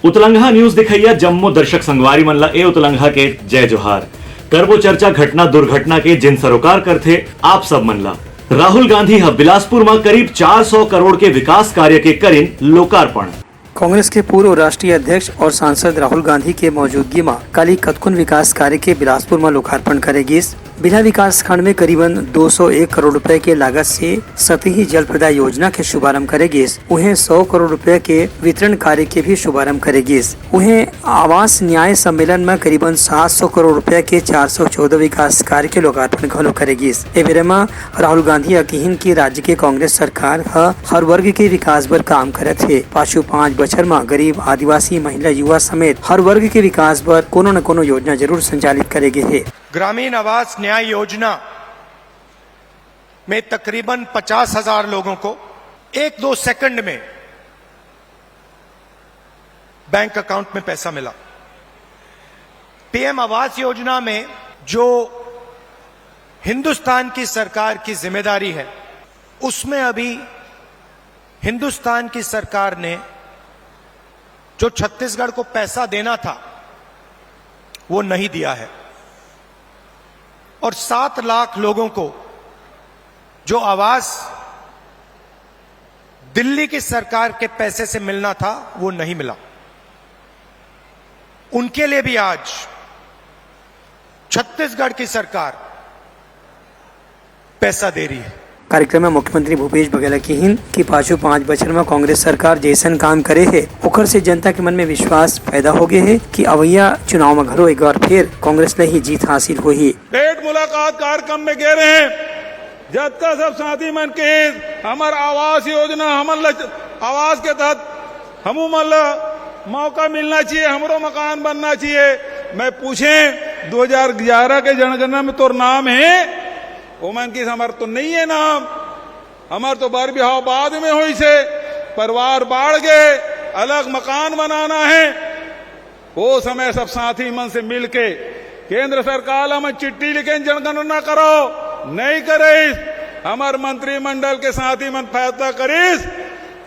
उतलंघा news दिखैया Jammu दर्शक संगवारी मनला ए उतलंघा के जय जोहार करबो चर्चा घटना दुर्घटना के जिन सरोकार करथे आप सब मनला। राहुल गांधी ह बिलासपुर में करीब 400 करोड़ के विकास कार्य के करीन लोकार्पण। कांग्रेस के पूर्व राष्ट्रीय अध्यक्ष और सांसद राहुल गांधी के मौजूदगी में कल कतकुन विकास कार्य के बिलासपुर में लोकार्पण करेगी। बिना विकास खंड में करीबन 201 करोड़ रुपए के लागत से सतही जल प्रदाय योजना के शुभारंभ करेगी। उन्हें 100 करोड़ रुपए के वितरण कार्य के भी शुभारंभ करेगी। उन्हें आवास न्याय सम्मेलन में करीबन 700 करोड़ रुपए के 414 विकास कार्य के लोकार्पण घलो करेगी। में राहुल गांधी अकीन की राज्य के कांग्रेस सरकार हर वर्ग के विकास पर काम करत है। पाछू 5 बछर में गरीब आदिवासी महिला युवा समेत हर वर्ग के विकास पर कोनो न कोनो योजना जरूर संचालित करेगी है। ग्रामीण आवास न्याय योजना में तकरीबन 50,000 लोगों को 1-2 सेकंड में बैंक अकाउंट में पैसा मिला। पीएम आवास योजना में जो हिंदुस्तान की सरकार की जिम्मेदारी है, उसमें अभी हिंदुस्तान की सरकार ने जो छत्तीसगढ़ को पैसा देना था वो नहीं दिया है और 7 लाख लोगों को जो आवास दिल्ली की सरकार के पैसे से मिलना था वो नहीं मिला। उनके लिए भी आज छत्तीसगढ़ की सरकार पैसा दे रही है। कार्यक्रम में मुख्यमंत्री भूपेश बघेल की पाछू 5 बछर में कांग्रेस सरकार जैसन काम करे है ओकर से जनता के मन में विश्वास पैदा हो गए है कि अवैया चुनाव में घरो एक बार फिर कांग्रेस ने ही जीत हासिल हुई। भेंट मुलाकात कार्यक्रम में कह रहे हैं जब का सब साथी मन के हमार आवास योजना आवास के तहत हमू मन मौका मिलना चाहिए, हमरो मकान बनना चाहिए। मैं पूछे 2011 के जनगणना में तोर नाम है ओमन की हमार तो नहीं है नाम, हमार तो बार बिहाव बाद में हुई से परिवार बाढ़ गए, अलग मकान बनाना है। वो समय सब साथी मन से मिलके केंद्र सरकार में चिट्ठी लिखे जनगणना करो, नहीं करिस हमार मंत्रिमंडल के साथी मन फैसला करिस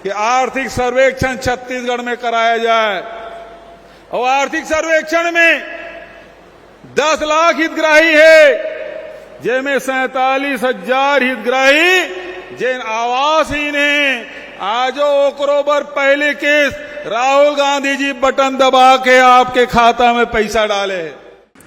कि आर्थिक सर्वेक्षण छत्तीसगढ़ में कराया जाए और आर्थिक सर्वेक्षण में 10 लाख हितग्राही है जिनमें 47,000 हितग्राही जिन आवासहीन है। आजो ओकरोबर पहले केस राहुल गांधी जी बटन दबा के आपके खाता में पैसा डाले।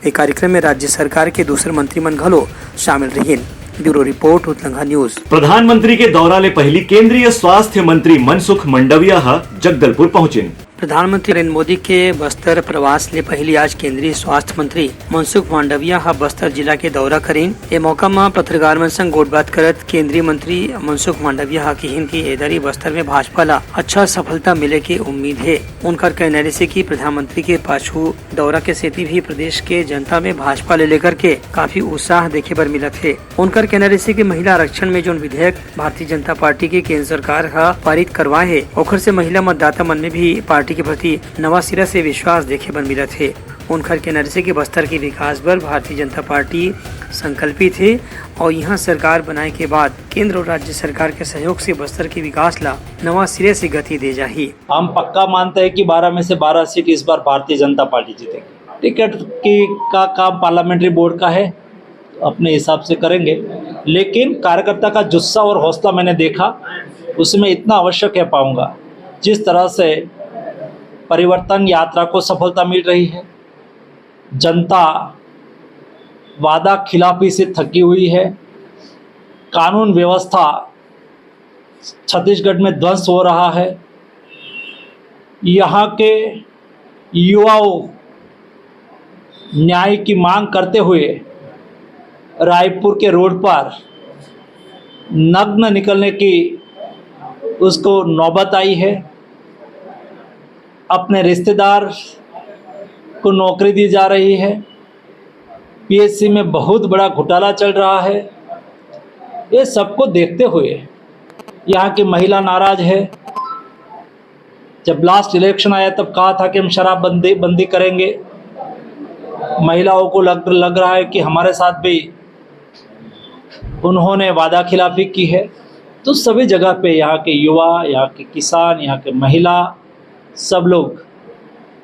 एक कार्यक्रम में राज्य सरकार के दूसरे मंत्रीमंडल घलो शामिल रही। ब्यूरो रिपोर्ट उतलंघा न्यूज। प्रधानमंत्री के दौरा ले पहली केंद्रीय स्वास्थ्य मंत्री मनसुख मंडविया जगदलपुर पहुंचे। प्रधानमंत्री नरेंद्र मोदी के बस्तर प्रवास ले पहली आज केंद्रीय स्वास्थ्य मंत्री मनसुख मांडविया बस्तर जिला के दौरा करें। ये मौका में पत्रकार मन संग गोटबात करत केंद्रीय मंत्री मनसुख मांडविया की एदरी बस्तर में भाजपा ला अच्छा सफलता मिले की उम्मीद है। उनका कहना है कि प्रधानमंत्री के पाछू दौरा के सेती भी प्रदेश के जनता में भाजपा ले लेकर के काफी उत्साह देखे बर मिलत है। उनका कहना है कि महिला आरक्षण में जो विधेयक भारतीय जनता पार्टी की केंद्र सरकार पारित करवाए है ओखर से महिला मतदाता मन में भी पार्टी के प्रति नवा सिरा से विश्वास देखे बर मिलत है। उनकर के नरसे के बस्तर के विकास पर भारतीय जनता पार्टी संकल्पित है और यहाँ सरकार बनाए के बाद केंद्र और राज्य सरकार के सहयोग से बस्तर के विकास ला नवा सिरे से गति दे जाही। हम पक्का मानते हैं कि 12 में से 12 सीट इस बार भारतीय जनता पार्टी जीतेगी। टिकट की का काम पार्लियामेंट्री बोर्ड का है, अपने हिसाब से करेंगे, लेकिन कार्यकर्ता का जुस्सा और हौसला मैंने देखा, उसमें इतना अवश्य कह पाऊंगा जिस तरह से परिवर्तन यात्रा को सफलता मिल रही है। जनता वादा खिलाफी से थकी हुई है। कानून व्यवस्था छत्तीसगढ़ में ध्वंस हो रहा है। यहाँ के युवाओं न्याय की मांग करते हुए रायपुर के रोड पर नग्न निकलने की उसको नौबत आई है। अपने रिश्तेदार को नौकरी दी जा रही है। पीएससी में बहुत बड़ा घोटाला चल रहा है। ये सबको देखते हुए यहाँ की महिला नाराज है। जब लास्ट इलेक्शन आया तब कहा था कि हम शराब बंदी करेंगे। महिलाओं को लग रहा है कि हमारे साथ भी उन्होंने वादा खिलाफी की है। तो सभी जगह पे यहाँ के युवा, यहाँ के किसान, यहाँ के महिला सब लोग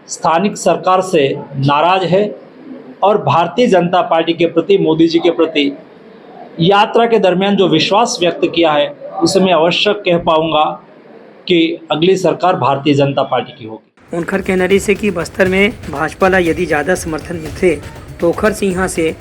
स्थानिक सरकार से नाराज है और भारतीय जनता पार्टी के प्रति, मोदी जी के प्रति यात्रा के दरमियान जो विश्वास व्यक्त किया है उसे मैं अवश्य कह पाऊंगा कि अगली सरकार भारतीय जनता पार्टी की होगी। उनकर कहना रही से कि बस्तर में भाजपा ला यदि ज्यादा समर्थन मिलते तो ओखर सिंहा से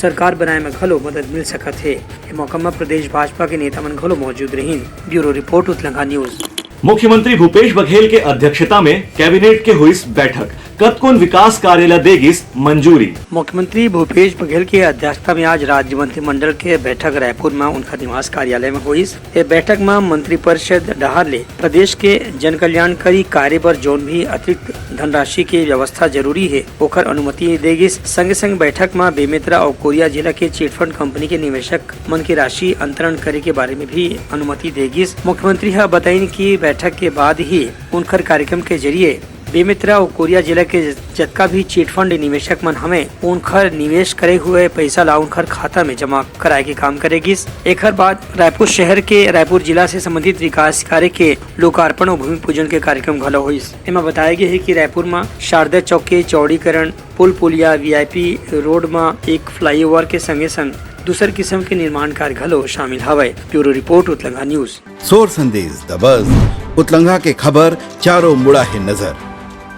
सरकार बनाए में घलो मदद मिल सकत है। ये मौका में प्रदेश भाजपा के नेता मन घलो मौजूद रहीन। ब्यूरो रिपोर्ट उत्तलंगा न्यूज। मुख्यमंत्री भूपेश बघेल के अध्यक्षता में कैबिनेट के हुई बैठक, कतकोन विकास कार्यालय देगी मंजूरी। मुख्यमंत्री भूपेश बघेल की अध्यक्षता में आज राज्य मंत्रिमंडल के बैठक रायपुर में उनका निवास कार्यालय में हुई। ये बैठक में मंत्रिपरिषद डहार ले प्रदेश के जन कल्याणकारी कार्य पर जोन भी अतिरिक्त धनराशि की व्यवस्था जरूरी है ओकर अनुमति देगी। संगे संग बैठक में बेमेतरा और कोरिया जिला के चिटफंड कंपनी के निवेशक मन की राशि अंतरण करे के बारे में भी अनुमति देगी। मुख्यमंत्री यह बताइन की बैठक के बाद ही उनकर कार्यक्रम के जरिए बेमेतरा और कोरिया जिला के जतका भी चिटफंड निवेशक मन हमें उनकर निवेश करे हुए पैसा ला उनकर खाता में जमा कराए के काम करेगी। एक बाद रायपुर शहर के रायपुर जिला से संबंधित विकास कार्य के लोकार्पण और भूमि पूजन के कार्यक्रम घलो हुई। इनमें बताया गया है कि रायपुर में शारदा चौक के चौड़ीकरण, पुल पुलिया, VIP रोड में एक फ्लाईओवर के संगे संग दूसर किस्म के निर्माण कार्य घलो शामिल हवे। ब्यूरो रिपोर्ट उत्तलंगा न्यूज। सोर संदेश द बज़ उत्तलंगा के खबर चारों मुड़ा है नजर।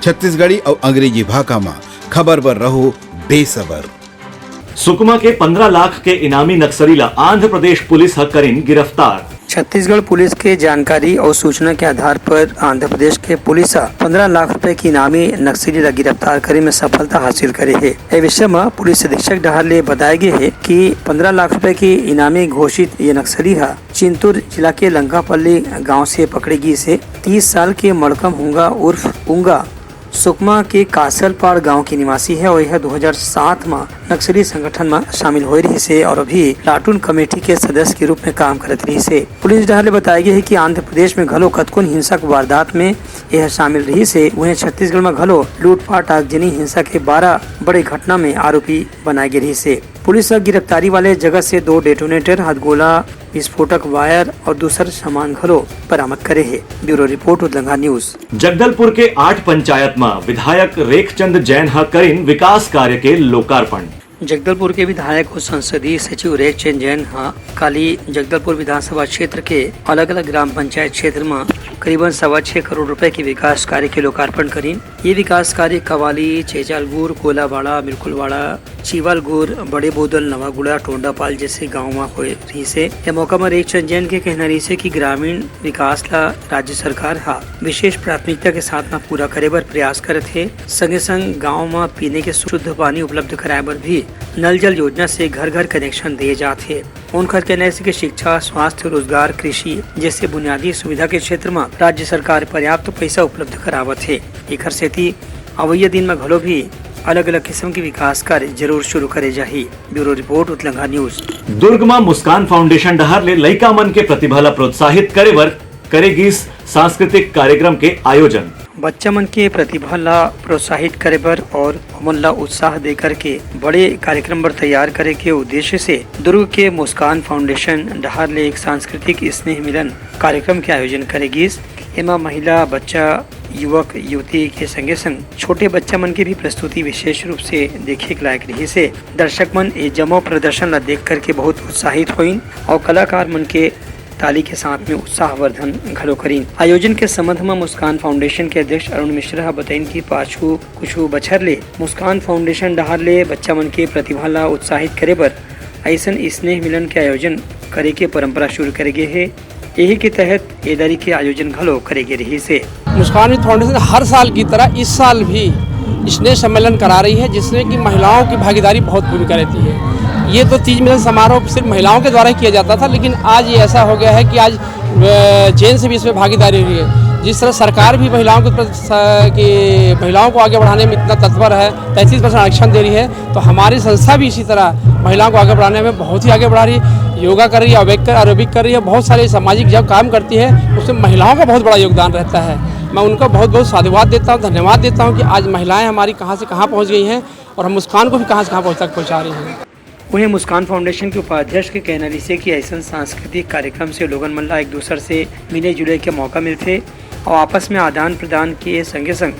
छत्तीसगढ़ी और अंग्रेजी भाषा में खबर पर रहो बेसबर। सुकमा के 15 लाख के इनामी नक्सलीला आंध्र प्रदेश पुलिस करीन गिरफ्तार। छत्तीसगढ़ पुलिस के जानकारी और सूचना के आधार पर आंध्र प्रदेश के पुलिस 15 लाख रुपए की इनामी नक्सली गिरफ्तार करे में सफलता हासिल करे है। इस विषय में पुलिस अधीक्षक डहार ले बताया गया है कि 15 लाख रुपए की इनामी घोषित ये नक्सली चिंतूर जिला के लंकापल्ली गांव से पकड़ी गई से 30 साल के मड़कम हुंगा उर्फ उंगा सुकमा के कासलपाड़ गांव की निवासी है और यह 2007 में नक्सली संगठन में शामिल हो रही से और अभी लाटून कमेटी के सदस्य के रूप में काम करत रही से। पुलिस डहार ले बताया गया है कि आंध्र प्रदेश में घलो कतकोन हिंसक वारदात में यह शामिल रही से वहीं छत्तीसगढ़ में घलो लूटपाट आगजनी हिंसा के 12 बड़े घटना में आरोपी बनाए गए रही से। पुलिस गिरफ्तारी वाले जगह से 2 डेटोनेटर, हथगोला, विस्फोटक वायर और दूसर सामान घलो बरामद करे है। ब्यूरो रिपोर्ट उत्तलंगा न्यूज। जगदलपुर के 8 पंचायत में विधायक रेखचंद जैन करीन विकास कार्य के लोकार्पण। जगदलपुर के विधायक और संसदीय सचिव रेखचंद जैन काली जगदलपुर विधानसभा क्षेत्र के अलग अलग ग्राम पंचायत क्षेत्र में करीबन 6.25 करोड़ रुपए के विकास कार्य के लोकार्पण करीन। ये विकास कार्य कवाली, चेचालगुर, कोलाबाड़ा, मिरकुलवाड़ा, चीवालगुर, बड़े बोदल, नवागुड़ा, टोंडापाल जैसे गाँव में हो रही से। यह मौका में रेखचंद जैन के कहना रही से कि ग्रामीण विकास ला राज्य सरकार विशेष प्राथमिकता के साथ में पूरा करे बर प्रयास करत है। संगे संग गाँव में पीने के शुद्ध पानी उपलब्ध कराए बर भी नल जल योजना से घर घर कनेक्शन दिए जाते हैं। उनका कहना है कि शिक्षा, स्वास्थ्य, रोजगार, कृषि जैसे बुनियादी सुविधा के क्षेत्र में राज्य सरकार पर्याप्त पैसा उपलब्ध करावत है। एक सेती अवैया दिन में घलो भी अलग अलग किस्म के विकास कार्य जरूर शुरू करे जाही। ब्यूरो रिपोर्ट उत्तलंगा न्यूज। दुर्ग में मुस्कान फाउंडेशन डहार ले लइका मन के प्रतिभा ला प्रोत्साहित करे बर करेगी सांस्कृतिक कार्यक्रम के आयोजन। बच्चा मन के प्रतिभा ला प्रोत्साहित करे बर और उमन ला उत्साह देकर के बड़े कार्यक्रम पर तैयार करे के उद्देश्य से दुर्ग के मुस्कान फाउंडेशन डहार ले एक सांस्कृतिक स्नेह मिलन कार्यक्रम के आयोजन करेगी। एमा महिला, बच्चा, युवक युवती के संगे संग छोटे बच्चा मन की भी प्रस्तुति विशेष रूप से देखे के लायक रही से। दर्शक मन ये जमो प्रदर्शन ला देख करके बहुत उत्साहित हुई और कलाकार मन के ताली के साथ में उत्साहवर्धन घलो करीन। आयोजन के संबंध में मुस्कान फाउंडेशन के अध्यक्ष अरुण मिश्रा बताइन की पाछू कुछ बछर ले मुस्कान फाउंडेशन डहार ले बच्चा मन के प्रतिभा ला उत्साहित करे बर ऐसन स्नेह मिलन के आयोजन करे के परंपरा शुरू करे गए है। यही के तहत एदारी के आयोजन घलो करे गए रही से। मुस्कान फाउंडेशन हर साल की तरह इस साल भी स्नेह सम्मेलन करा रही है जिसमें कि महिलाओं की भागीदारी बहुत भूमिका रहती है। ये तो तीज मिलन समारोह सिर्फ महिलाओं के द्वारा ही किया जाता था, लेकिन आज ये ऐसा हो गया है कि आज जेंट्स भी इसमें भागीदारी हुई है। जिस तरह सरकार भी महिलाओं को आगे बढ़ाने में इतना तत्पर है, 33% आरक्षण दे रही है, तो हमारी संस्था भी इसी तरह महिलाओं को आगे बढ़ाने में बहुत ही आगे बढ़ा रही है। योगा कर रही है, एरोबिक कर रही है, बहुत सारे सामाजिक जब काम करती है उसमें महिलाओं का बहुत बड़ा योगदान रहता है। मैं उनका बहुत बहुत साधुवाद देता हूँ, धन्यवाद देता हूँ कि आज महिलाएं हमारी कहाँ से कहाँ पहुँच गई हैं और हम मुस्कान को भी कहाँ से कहाँ तक पहुँचा रही हैं। वहीं मुस्कान फाउंडेशन के उपाध्यक्ष के कहना रही से कि ऐसा सांस्कृतिक कार्यक्रम से लोगन मन ला एक दूसरे से मिले जुले के मौका मिलते और आपस में आदान प्रदान के संगे संग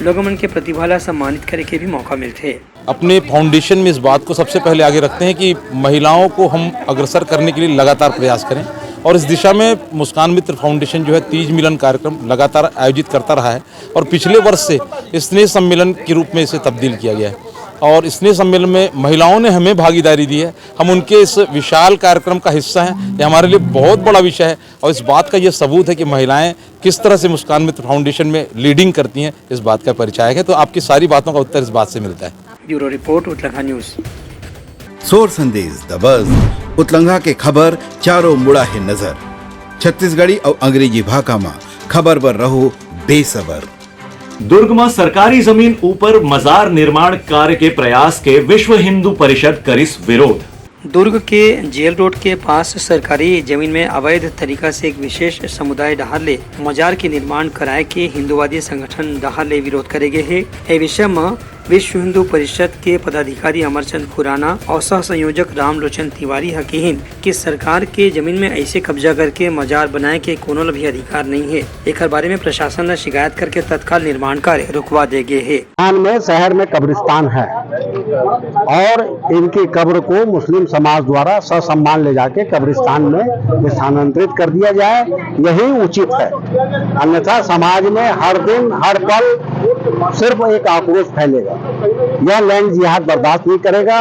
लोगों मन के प्रतिभा ला सम्मानित करे के भी मौका मिलते। अपने फाउंडेशन में इस बात को सबसे पहले आगे रखते हैं कि महिलाओं को हम अग्रसर करने के लिए लगातार प्रयास करें और इस दिशा में मुस्कान मित्र फाउंडेशन जो है तीज मिलन कार्यक्रम लगातार आयोजित करता रहा है और पिछले वर्ष से स्नेह सम्मेलन के रूप में इसे तब्दील किया गया है और स्नेह सम्मेलन में महिलाओं ने हमें भागीदारी दी है। हम उनके इस विशाल कार्यक्रम का हिस्सा हैं। ये हमारे लिए बहुत बड़ा विषय है और इस बात का ये सबूत है कि महिलाएं किस तरह से मुस्कान मित्र फाउंडेशन में लीडिंग करती हैं, इस बात का परिचायक है। तो आपकी सारी बातों का उत्तर इस बात से मिलता है। ब्यूरो रिपोर्ट उतलंघा न्यूज। सोर संदेश द बज़ उतलंघा के खबर चारों मुड़ा है नजर। छत्तीसगढ़ी और अंग्रेजी भाषा में खबर पर रहो बेसबर। दुर्ग में सरकारी जमीन ऊपर मजार निर्माण कार्य के प्रयास के विश्व हिंदू परिषद करिस विरोध। दुर्ग के जेल रोड के पास सरकारी जमीन में अवैध तरीका से एक विशेष समुदाय डहाले मजार के निर्माण कराए के हिंदुवादी संगठन डहाले विरोध करेगे है। ए विषय में विश्व हिंदू परिषद के पदाधिकारी अमरचंद खुराना और सह संयोजक रामलोचन तिवारी हकीन कि सरकार के जमीन में ऐसे कब्जा करके मजार बनाए के कोनो भी अधिकार नहीं है। एक बारे में प्रशासन ने शिकायत करके तत्काल निर्माण कार्य रुकवा दे गए है। में शहर में कब्रिस्तान है और इनकी कब्र को मुस्लिम समाज द्वारा ससम्मान ले जाके कब्रिस्तान में स्थानांतरित कर दिया जाए, यही उचित है। अन्यथा समाज में हर दिन हर पल सिर्फ एक आक्रोश फैलेगा। यह लैंड जिहाद बर्दाश्त नहीं करेगा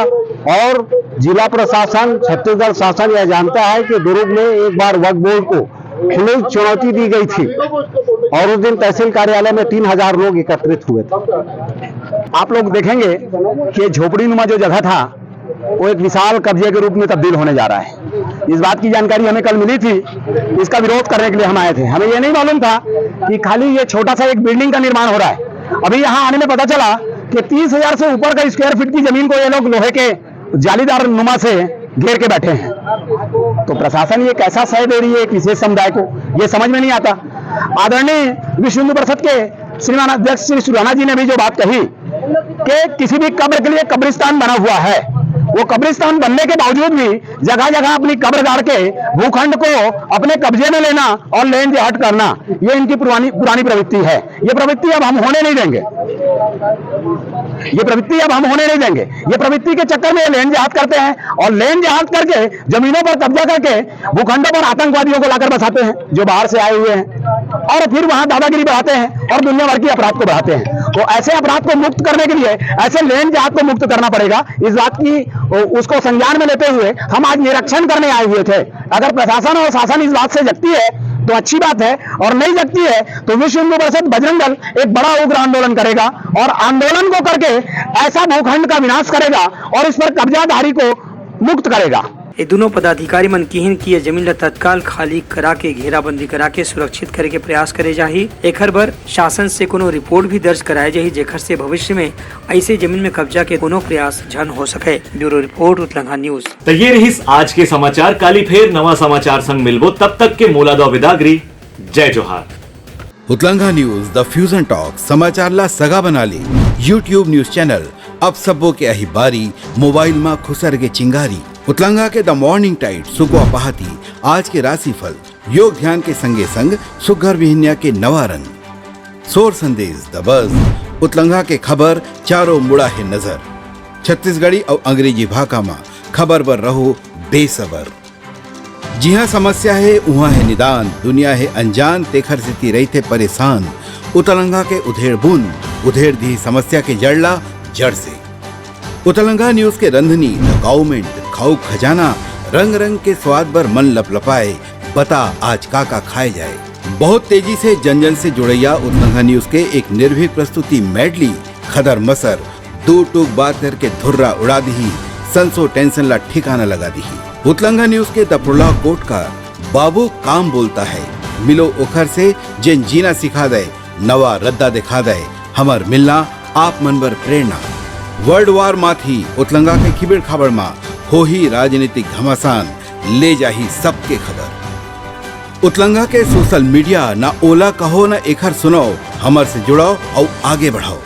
और जिला प्रशासन छत्तीसगढ़ शासन यह जानता है कि दुर्ग में एक बार वक्फ बोर्ड को खुली चुनौती दी गई थी और उस दिन तहसील कार्यालय में 3000 लोग एकत्रित हुए थे। आप लोग देखेंगे कि झोपड़ी नुमा जो जगह था वो एक विशाल कब्जे के रूप में तब्दील होने जा रहा है। इस बात की जानकारी हमें कल मिली थी, इसका विरोध करने के लिए हम आए थे। हमें यह नहीं मालूम था कि खाली ये छोटा सा एक बिल्डिंग का निर्माण हो रहा है। अभी यहाँ आने में पता चला कि 30,000 से ऊपर का स्क्वायर फीट की जमीन को ये लोग लोहे के जालीदार नुमा से घेर के बैठे हैं। तो प्रशासन ये कैसा सह दे रही है एक विशेष समुदाय को, ये समझ में नहीं आता। आदरणीय विश्व हिंदू परिषद के श्रीमान अध्यक्ष श्री सुराना जी ने भी जो बात कही कि किसी भी कब्र के लिए कब्रिस्तान बना हुआ है, वो कब्रिस्तान बनने के बावजूद भी जगह जगह अपनी कब्र गाड़ के भूखंड को अपने कब्जे में लेना और लैंड जिहाद करना, ये इनकी पुरानी प्रवृत्ति है। ये प्रवृत्ति अब हम होने नहीं देंगे। ये प्रवृत्ति के चक्कर में लैंड जिहाद करते हैं और लैंड जिहाद करके जमीनों पर कब्जा करके भूखंडों पर आतंकवादियों को लाकर बसाते हैं जो बाहर से आए हुए हैं और फिर वहां दादागिरी बढ़ाते हैं और दुनिया भर की अपराध को बढ़ाते हैं। तो ऐसे अपराध को मुक्त करने के लिए ऐसे लैंड जिहाद को मुक्त करना पड़ेगा। इस बात की उसको संज्ञान में लेते हुए हम आज निरीक्षण करने आए हुए थे। अगर प्रशासन और शासन इस बात से जगती है तो अच्छी बात है और नहीं जगती है तो विश्व हिंदू परिषद बजरंग दल एक बड़ा उग्र आंदोलन करेगा और आंदोलन को करके ऐसा भूखंड का विनाश करेगा और इस पर कब्जाधारी को मुक्त करेगा। ये दोनों पदाधिकारी मन की ये जमीन तत्काल खाली करा के घेराबंदी करा के सुरक्षित करे के प्रयास करे जाही। एक बार शासन से कोनो रिपोर्ट भी दर्ज कराए जाही जेखर से भविष्य में ऐसे जमीन में कब्जा के कोनो प्रयास झन हो सके। ब्यूरो रिपोर्ट उतलंघा न्यूज। तो ये रही आज के समाचार। काली फेर नवा समाचार संग मिलबो, तब तक के मोला दो विदागरी। जय जोहार। उतलंघा न्यूज द फ्यूजन टॉक समाचार ला सगा बना ली। यूट्यूब न्यूज चैनल अब सबो के अही बारी मोबाइल में खुसर के चिंगारी। उतलंघा के द मॉर्निंग टाइड सुगवा पहाती आज के राशिफल योग ध्यान के संगे संग सुघर विहिन्या के नवा रंग। सोर संदेश द बज़ उतलंघा के खबर चारों मुड़ा है नजर। छत्तीसगढ़ी और अंग्रेजी भाषा में खबर पर रहो बेसबर। जिहाँ समस्या है उहाँ है निदान, दुनिया है अनजान तेखर से रहते परेशान। उतलंघा के उधेड़ बुन उधेड़ दी समस्या के जड़ला जड़ से। उतलंघा न्यूज के रंधनी गवर्नमेंट खाऊ खजाना रंग रंग के स्वाद पर मन लपलपाए। बता आज का खाए जाए। बहुत तेजी से जन जन से जुड़ैया उतलंघा न्यूज के एक निर्भीक प्रस्तुति मेडली खदर मसर दो टूक बात करके धुर्रा उड़ा दी, संसो टेंशन ला ठिकाना लगा दी। उतलंघा न्यूज के दपुरला कोट का बाबू काम बोलता है, मिलो उखर से जिन जीना सिखा दे, नवा रद्दा दिखा दे, हमर मिलना आप मनबर प्रेरणा। वर्ल्ड वार माथी उतलंघा के खिबड़ खबर मा हो ही राजनीतिक घमासान ले जाही सबके खबर। उतलंघा के सोशल मीडिया ना ओला कहो ना एखर सुनाओ, हमर से जुड़ाओ और आगे बढ़ाओ।